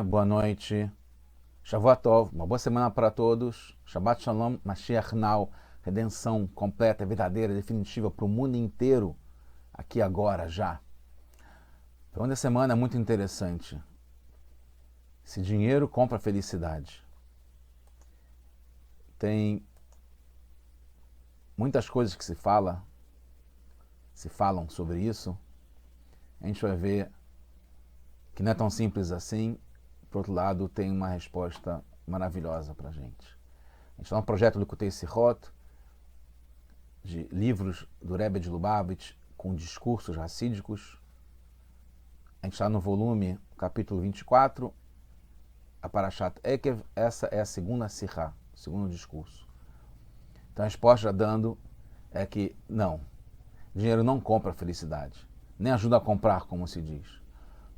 Boa noite, Shavua Tov, uma boa semana para todos. Shabbat Shalom, Mashiach Now, redenção completa, verdadeira, definitiva para o mundo inteiro, aqui agora, já. Então, uma semana muito interessante. Se dinheiro compra felicidade. Tem muitas coisas que se falam sobre isso. A gente vai ver que não é tão simples assim. Por outro lado, tem uma resposta maravilhosa para a gente. A gente está no projeto Likutei Sichot, de livros do Rebbe de Lubavitch com discursos racídicos. A gente está no volume, capítulo 24, a Parashat Ekev. Essa é a segunda Sirá, o segundo discurso. Então a resposta já dando é que não, dinheiro não compra felicidade, nem ajuda a comprar, como se diz.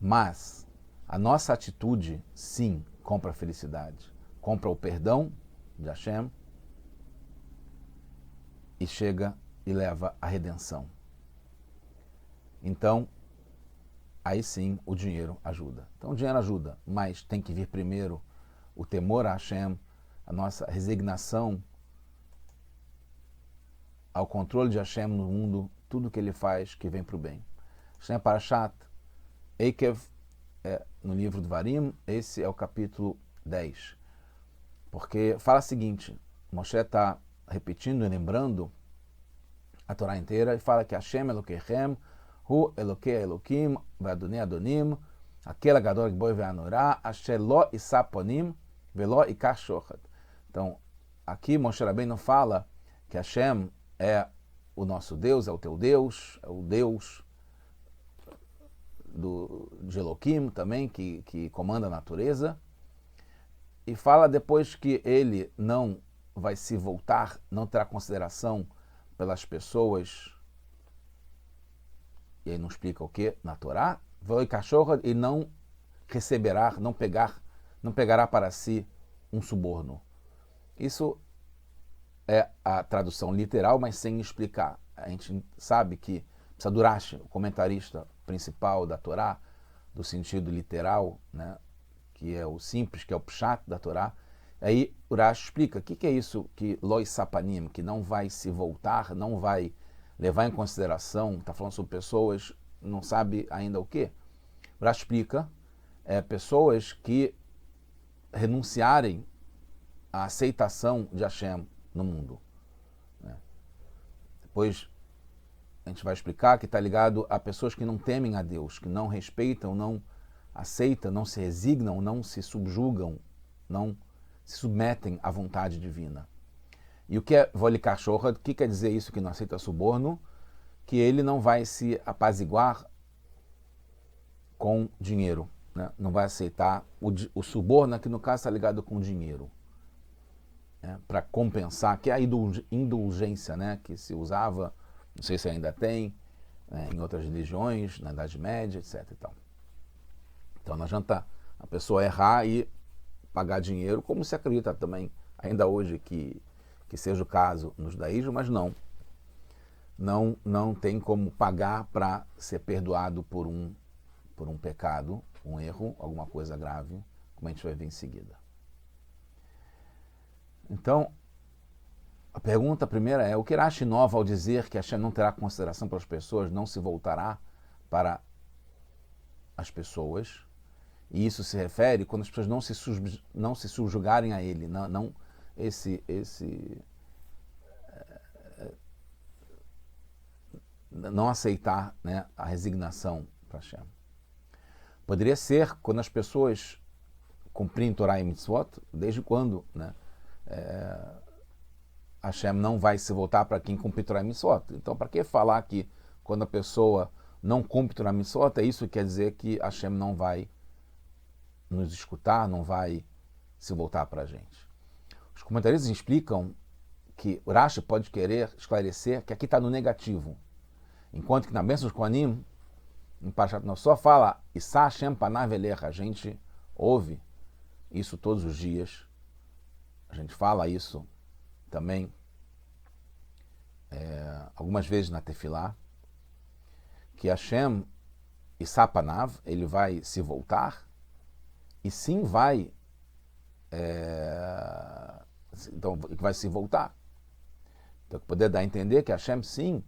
Mas a nossa atitude, sim, compra felicidade. Compra o perdão de Hashem e chega e leva a redenção. Então, aí sim o dinheiro ajuda. Então o dinheiro ajuda, mas tem que vir primeiro o temor a Hashem, a nossa resignação ao controle de Hashem no mundo, tudo que ele faz que vem para o bem. Hashem Parashat Ekev, no livro do Varim, esse é o capítulo 10. Porque fala o seguinte, Moshe está repetindo e lembrando a Torá inteira e fala que Hashem Elokeichem, Hu Elokei Elokim, Vadonei Adonim, aquele Gadol Gibor Ve'anorá, Asher Lo Issa Ponim, Velo Ikar Shochad. Então, aqui Moshe Rabbeinu fala que Hashem é o nosso Deus, é o teu Deus, é o Deus de Eloquim também, que comanda a natureza. E fala depois que ele não vai se voltar, não terá consideração pelas pessoas, e aí não explica o que na Torá, e não receberá, não pegará para si um suborno. Isso é a tradução literal, mas sem explicar. A gente sabe que precisa do Rashi, o comentarista principal da Torá, do sentido literal, né, que é o simples, que é o pshat da Torá. Aí o Rashi explica o que é isso que Loi Sapanim, que não vai se voltar, não vai levar em consideração, está falando sobre pessoas, não sabe ainda o que. O Rashi explica, pessoas que renunciarem à aceitação de Hashem no mundo. Depois a gente vai explicar que está ligado a pessoas que não temem a Deus, que não respeitam, não aceitam, não se resignam, não se subjugam, não se submetem à vontade divina. E o que é Volikar Shochad? O que quer dizer isso que não aceita suborno? Que ele não vai se apaziguar com dinheiro, né? Não vai aceitar o suborno, que no caso está ligado com dinheiro, né? Para compensar, que é a indulgência, né? Que se usava, não sei se ainda tem, né? Em outras religiões, na Idade Média, etc. Então não adianta a pessoa errar e pagar dinheiro, como se acredita também ainda hoje que seja o caso no judaísmo, mas não tem como pagar para ser perdoado por um pecado, um erro, alguma coisa grave, como a gente vai ver em seguida. Então, a pergunta primeira é, o que Rashi inova ao dizer que Hashem não terá consideração para as pessoas, não se voltará para as pessoas? E isso se refere quando as pessoas não se subjugarem a ele, não aceitar, né, a resignação para Hashem. Poderia ser quando as pessoas cumprem Torá e Mitzvot, desde quando, né, Hashem não vai se voltar para quem cumpre Torá e Mitzvot. Então, para que falar que quando a pessoa não cumpre Torá e Mitzvot, isso quer dizer que Hashem não vai nos escutar, não vai se voltar para a gente. Os comentaristas explicam que o Rashi pode querer esclarecer que aqui está no negativo, enquanto que na bênção dos Kohanim, em Parashat só fala Issa Hashem panav elecha, a gente ouve isso todos os dias, a gente fala isso também algumas vezes na Tefilá, que Hashem Issa panav, ele vai se voltar e sim vai, então vai se voltar. Então, poder dar a entender que Hashem sim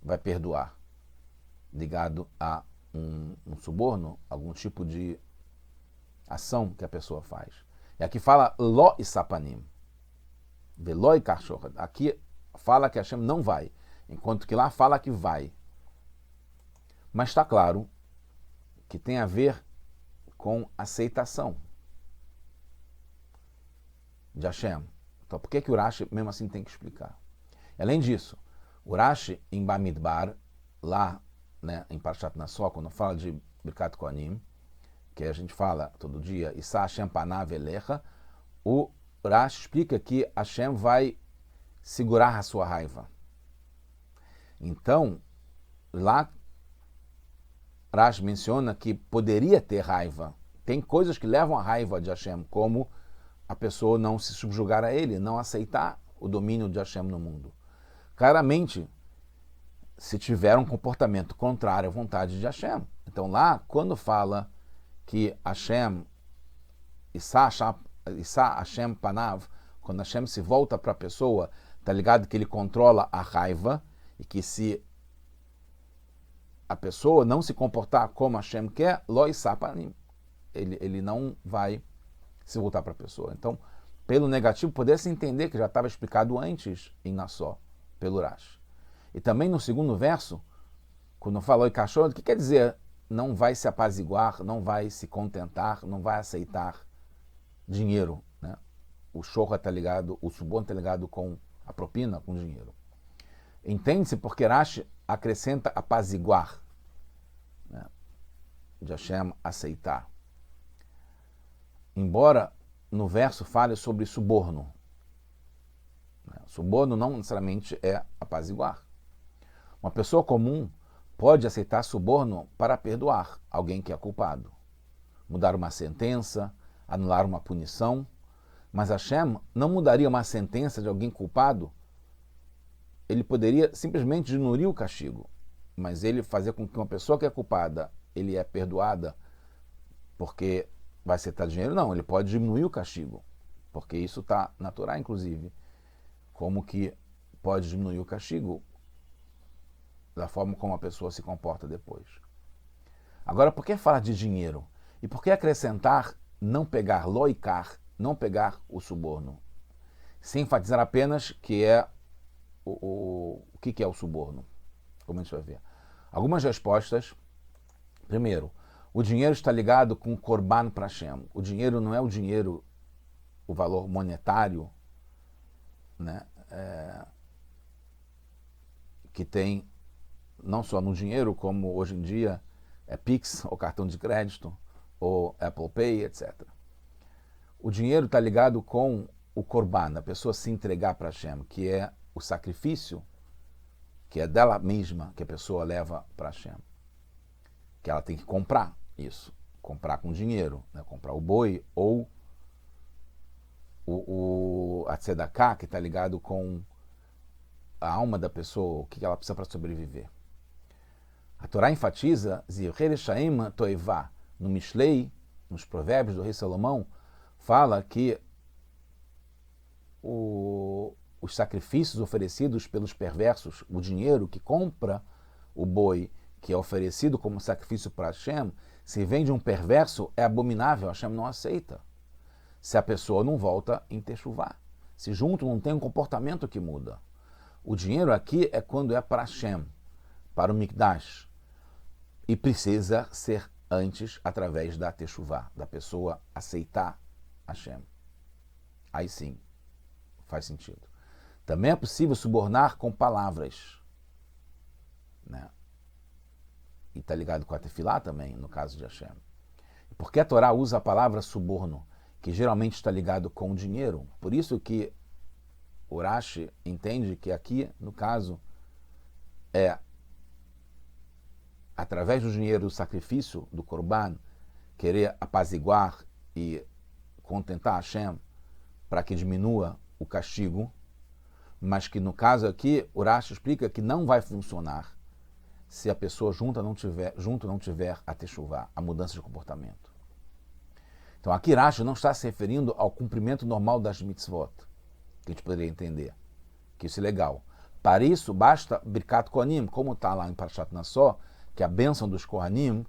vai perdoar, ligado a um suborno, algum tipo de ação que a pessoa faz. E aqui fala lo isapanim, veloi kachorad. Aqui fala que Hashem não vai, enquanto que lá fala que vai. Mas está claro que tem a ver com aceitação de Hashem. Então por que o Rashi mesmo assim tem que explicar? Além disso, o Rashi em Bamidbar, lá, né, em Parshat Nassó, quando fala de Birkat Kohanim, que a gente fala todo dia, Issa Hashem panav elecha, o Rashi explica que Hashem vai segurar a sua raiva. Então, lá Rashi menciona que poderia ter raiva. Tem coisas que levam à raiva de Hashem, como a pessoa não se subjugar a ele, não aceitar o domínio de Hashem no mundo. Claramente, se tiver um comportamento contrário à vontade de Hashem. Então lá, quando fala que Hashem, Issa Hashem panav, quando Hashem se volta para a pessoa, está ligado que ele controla a raiva e que se a pessoa não se comportar como Hashem quer, lo Issa panim, ele não vai se voltar para a pessoa. Então, pelo negativo, poder-se entender que já estava explicado antes em Nassó, pelo Rashi. E também no segundo verso, quando falou em cachorro, o que quer dizer não vai se apaziguar, não vai se contentar, não vai aceitar dinheiro, né? O shorra está ligado, o suborno está ligado com a propina, com dinheiro. Entende-se porque Rashi acrescenta apaziguar, né? De Hashem aceitar. Embora no verso fale sobre suborno. Suborno não necessariamente é apaziguar. Uma pessoa comum pode aceitar suborno para perdoar alguém que é culpado, mudar uma sentença, anular uma punição, mas Hashem não mudaria uma sentença de alguém culpado. Ele poderia simplesmente diminuir o castigo, mas ele fazer com que uma pessoa que é culpada, ele é perdoada porque vai aceitar dinheiro? Não, ele pode diminuir o castigo, porque isso está na Torá, inclusive, como que pode diminuir o castigo da forma como a pessoa se comporta depois. Agora, por que falar de dinheiro? E por que acrescentar não pegar loikar, não pegar o suborno? Sem enfatizar apenas que é o que é o suborno. Como a gente vai ver. Algumas respostas. Primeiro, o dinheiro está ligado com o korban para Hashem. O dinheiro não é o dinheiro, o valor monetário, né, que tem não só no dinheiro, como hoje em dia é Pix, ou cartão de crédito, ou Apple Pay, etc. O dinheiro está ligado com o korban, a pessoa se entregar para Hashem, que é o sacrifício, que é dela mesma que a pessoa leva para Hashem. Que ela tem que comprar isso, comprar com dinheiro, né? Comprar o boi, ou a tzedakah, que está ligado com a alma da pessoa, o que ela precisa para sobreviver. A Torá enfatiza, no Mishlei, nos provérbios do rei Salomão, fala que os sacrifícios oferecidos pelos perversos, o dinheiro que compra o boi, que é oferecido como sacrifício para Hashem, se vem de um perverso, é abominável, Hashem não aceita. Se a pessoa não volta em Teshuvá. Se junto não tem um comportamento que muda. O dinheiro aqui é quando é para Hashem, para o Mikdash. E precisa ser antes através da Teshuvá, da pessoa aceitar Hashem. Aí sim, faz sentido. Também é possível subornar com palavras, né? E está ligado com a tefilá também, no caso de Hashem. Por que a Torá usa a palavra suborno, que geralmente está ligado com o dinheiro? Por isso que o Rashi entende que aqui, no caso, é através do dinheiro do sacrifício, do korban, querer apaziguar e contentar Hashem para que diminua o castigo, mas que no caso aqui, o Rashi explica que não vai funcionar se a pessoa junto não tiver a teshuvá, a mudança de comportamento. Então aqui Rashi não está se referindo ao cumprimento normal das mitzvot, que a gente poderia entender, que isso é legal. Para isso basta Birkat Kohanim, como está lá em Parashat Nassó, que a bênção dos Kohanim,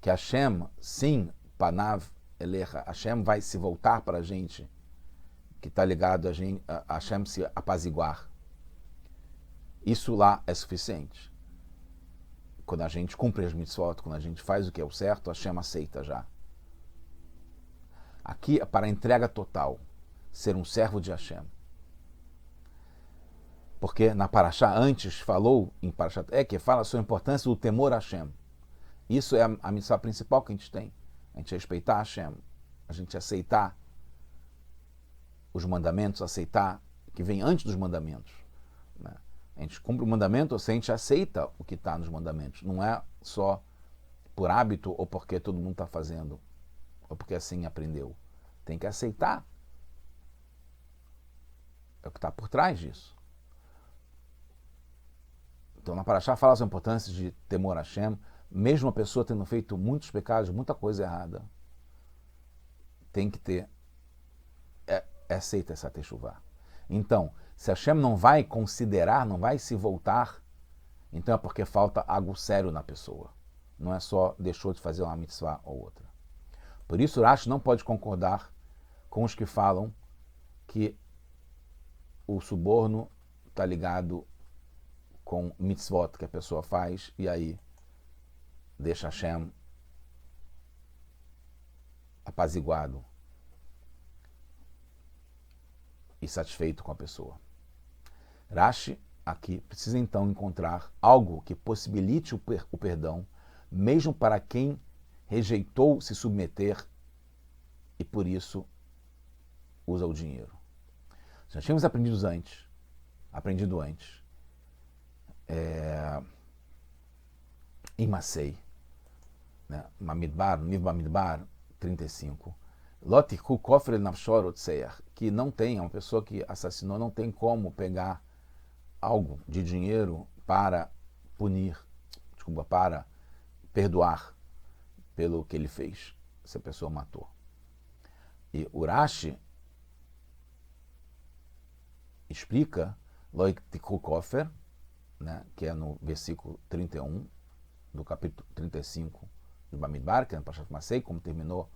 que Hashem, sim, Panav Elecha, Hashem vai se voltar para a gente, que está ligado a Hashem se apaziguar. Isso lá é suficiente. Quando a gente cumpre as mitzvot, quando a gente faz o que é o certo, Hashem aceita já. Aqui é para a entrega total, ser um servo de Hashem. Porque na Parashá antes falou, em Parashat que fala sobre a importância do temor a Hashem. Isso é a missão principal que a gente tem. A gente respeitar Hashem, a gente aceitar os mandamentos, aceitar que vem antes dos mandamentos. Né? A gente cumpre o mandamento, ou seja, a gente aceita o que está nos mandamentos. Não é só por hábito ou porque todo mundo está fazendo, ou porque assim aprendeu. Tem que aceitar. É o que está por trás disso. Então, na Parashá fala sobre a importância de temor a Hashem, mesmo a pessoa tendo feito muitos pecados, muita coisa errada, tem que ter, aceita essa techuvá. Então, se Hashem não vai considerar, não vai se voltar, então é porque falta algo sério na pessoa. Não é só deixou de fazer uma mitzvah ou outra. Por isso, Rashi não pode concordar com os que falam que o suborno está ligado com mitzvot que a pessoa faz e aí deixa Hashem apaziguado e satisfeito com a pessoa. Rashi aqui precisa então encontrar algo que possibilite o perdão, mesmo para quem rejeitou se submeter e por isso usa o dinheiro. Já tínhamos aprendido antes, em Masei, né? Bamidbar, Niv Bamidbar 35, Lotiku Kofre Nafshor Otseach, que não tem, uma pessoa que assassinou, não tem como pegar algo de dinheiro para para perdoar pelo que ele fez, se a pessoa matou. E Urashi explica Lotiku Kofre, né, que é no versículo 31 do capítulo 35 de Bamidbar, que é no Parashat Masei, como terminou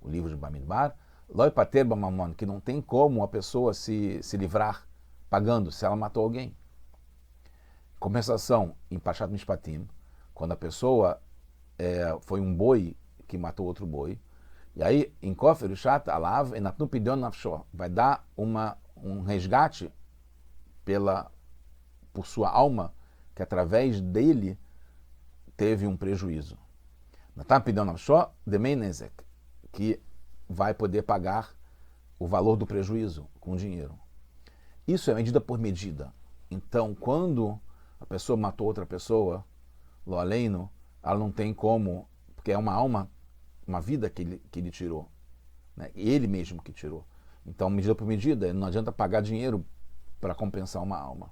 o livro de Bamidbar, Loi Pater Bamamon, que não tem como a pessoa se livrar pagando se ela matou alguém. Compensação, em Parashat Mishpatim, quando a pessoa foi um boi que matou outro boi, e aí, em Kofer Ushat Alav, Enatnu Pidyon Nafshor, vai dar um resgate por sua alma, que através dele teve um prejuízo. Natan Pidyon Nafshor Demei Nezek, que vai poder pagar o valor do prejuízo com dinheiro. Isso é medida por medida. Então, quando a pessoa matou outra pessoa, lo aleino, ela não tem como, porque é uma alma, uma vida que ele tirou, né? Ele mesmo que tirou. Então, medida por medida, não adianta pagar dinheiro para compensar uma alma.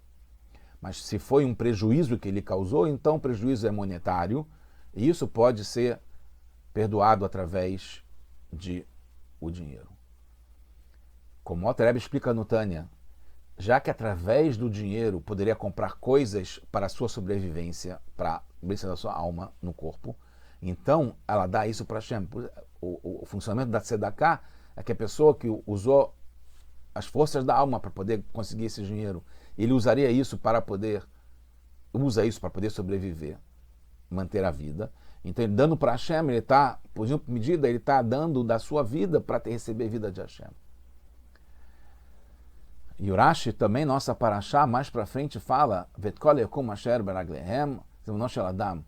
Mas se foi um prejuízo que ele causou, então o prejuízo é monetário, e isso pode ser perdoado através de o dinheiro. Como o Alter Rebbe explica no Tânia, já que através do dinheiro poderia comprar coisas para a sua sobrevivência, para a sobrevivência da sua alma no corpo, então ela dá isso para Hashem. O funcionamento da Tzedakah é que a pessoa que usou as forças da alma para poder conseguir esse dinheiro, ele usa isso para poder sobreviver, manter a vida. Então, ele dando para Hashem, ele está, por medida, ele está dando da sua vida para receber vida de Hashem. E Urashi também, nossa Parashá, mais para frente, fala Vetkol Yekum Asher Beraglehem, Mamonosh Eladam,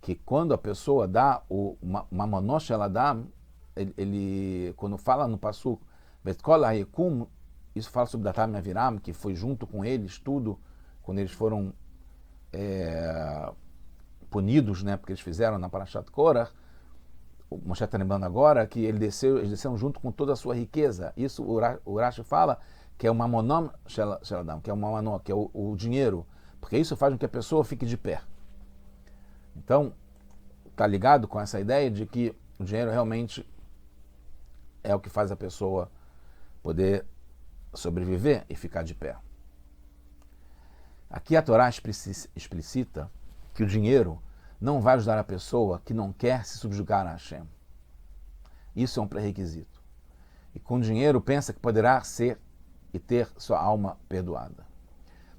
que quando a pessoa dá o Mamonosh Eladam, ele quando fala no Pasuk Vetkol Yekum, isso fala sobre Datam e Aviram, que foi junto com eles tudo, quando eles foram punidos, né, porque eles fizeram na Parashat Korach. O Moshe está lembrando agora que eles desceram junto com toda a sua riqueza. Isso o Urashi fala que é o Mamonom Sheladam, que é o Mamonó, que é o dinheiro, porque isso faz com que a pessoa fique de pé. Então, está ligado com essa ideia de que o dinheiro realmente é o que faz a pessoa poder sobreviver e ficar de pé. Aqui a Torá explicita que o dinheiro não vai ajudar a pessoa que não quer se subjugar a Hashem. Isso é um pré-requisito. E com dinheiro pensa que poderá ser e ter sua alma perdoada.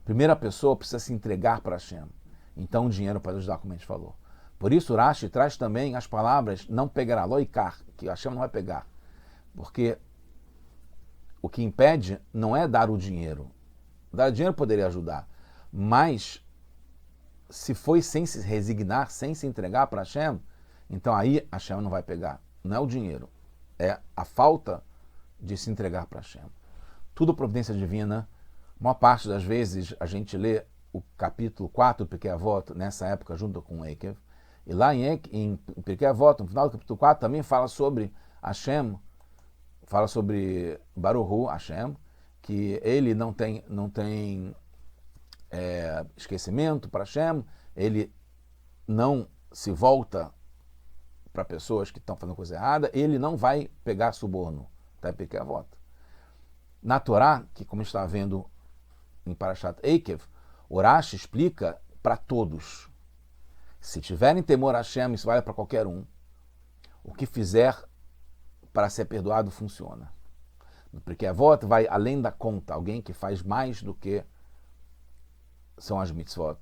Primeiro a pessoa precisa se entregar para Hashem. Então o dinheiro pode ajudar, como a gente falou. Por isso Rashi traz também as palavras não pegará, loikar, que Hashem não vai pegar. Porque o que impede não é dar o dinheiro. Dar o dinheiro poderia ajudar. Mas se foi sem se resignar, sem se entregar para Hashem, então aí Hashem não vai pegar. Não é o dinheiro, é a falta de se entregar para Hashem. Tudo providência divina. A maior parte das vezes a gente lê o capítulo 4 do Pirkei Avot, nessa época, junto com Eikev. E lá em Pirkei Avot, no final do capítulo 4, também fala sobre Hashem, fala sobre Baruch Hu, Hashem, que ele não tem esquecimento para Hashem, ele não se volta para pessoas que estão fazendo coisa errada, ele não vai pegar suborno. Está em Pirkei Avot. Na Torá, que como está vendo em Parashat Eikev, o Rashi explica para todos. Se tiverem temor a Hashem, isso vale para qualquer um. O que fizer para ser perdoado funciona. No Pirkei Avot vai além da conta, alguém que faz mais do que são as mitzvot.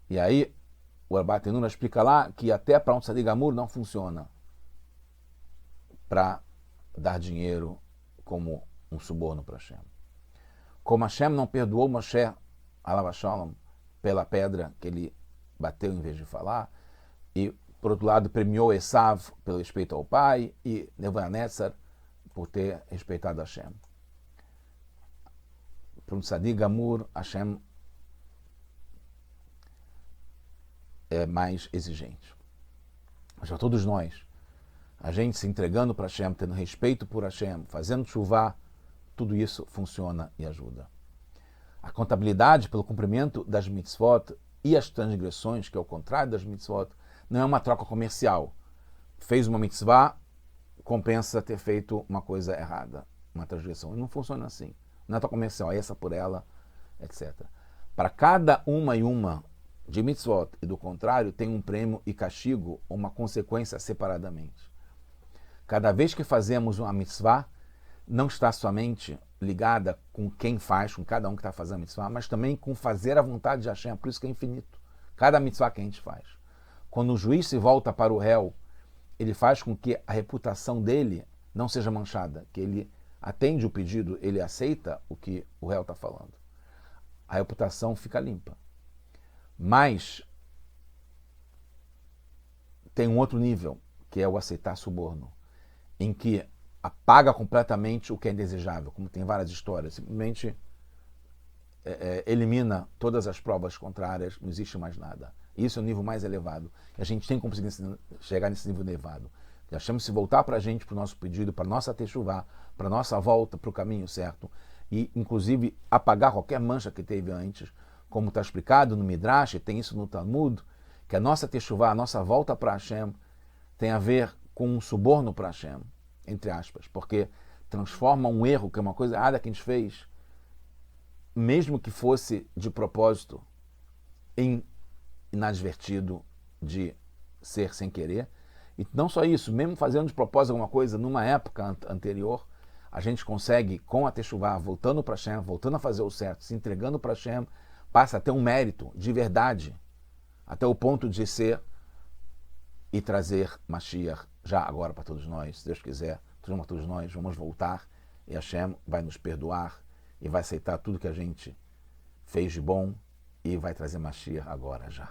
E aí o Arbatenura explica lá que até para um tzadik gamur não funciona para dar dinheiro como um suborno para Hashem. Como Hashem não perdoou Moshe, alav shalom, pela pedra que ele bateu em vez de falar, e por outro lado premiou Esav pelo respeito ao pai e Nebuchadnezzar por ter respeitado Hashem. Para um tzadik gamur, Hashem é mais exigente. Mas para todos nós, a gente se entregando para Hashem, tendo respeito por Hashem, fazendo chuvá, tudo isso funciona e ajuda. A contabilidade pelo cumprimento das mitzvot e as transgressões, que é o contrário das mitzvot, não é uma troca comercial. Fez uma mitzvah, compensa ter feito uma coisa errada, uma transgressão. E não funciona assim. Não é troca comercial, é essa por ela, etc. Para cada uma e uma de mitzvot e do contrário, tem um prêmio e castigo, ou uma consequência separadamente. Cada vez que fazemos uma mitzvah, não está somente ligada com quem faz, com cada um que está fazendo a mitzvah, mas também com fazer a vontade de Hashem, por isso que é infinito. Cada mitzvah que a gente faz. Quando o juiz se volta para o réu, ele faz com que a reputação dele não seja manchada, que ele atende o pedido, ele aceita o que o réu está falando. A reputação fica limpa. Mas tem um outro nível, que é o aceitar suborno, em que apaga completamente o que é indesejável, como tem várias histórias, simplesmente elimina todas as provas contrárias, não existe mais nada. Isso é o nível mais elevado. E a gente tem como chegar nesse nível elevado. Achamos se voltar para a gente, para o nosso pedido, para a nossa techuvá, para a nossa volta para o caminho certo, e inclusive apagar qualquer mancha que teve antes, como está explicado no Midrash, tem isso no Talmud, que a nossa techuvá, a nossa volta para Hashem, tem a ver com um suborno para Hashem, entre aspas, porque transforma um erro, que é uma coisa errada que a gente fez, mesmo que fosse de propósito, em inadvertido de ser sem querer. E não só isso, mesmo fazendo de propósito alguma coisa numa época anterior, a gente consegue, com a techuvá, voltando para Hashem, voltando a fazer o certo, se entregando para Hashem, passa a ter um mérito de verdade, até o ponto de ser e trazer Mashiach já agora para todos nós, se Deus quiser, todos nós vamos voltar e Hashem vai nos perdoar e vai aceitar tudo que a gente fez de bom e vai trazer Mashiach agora já.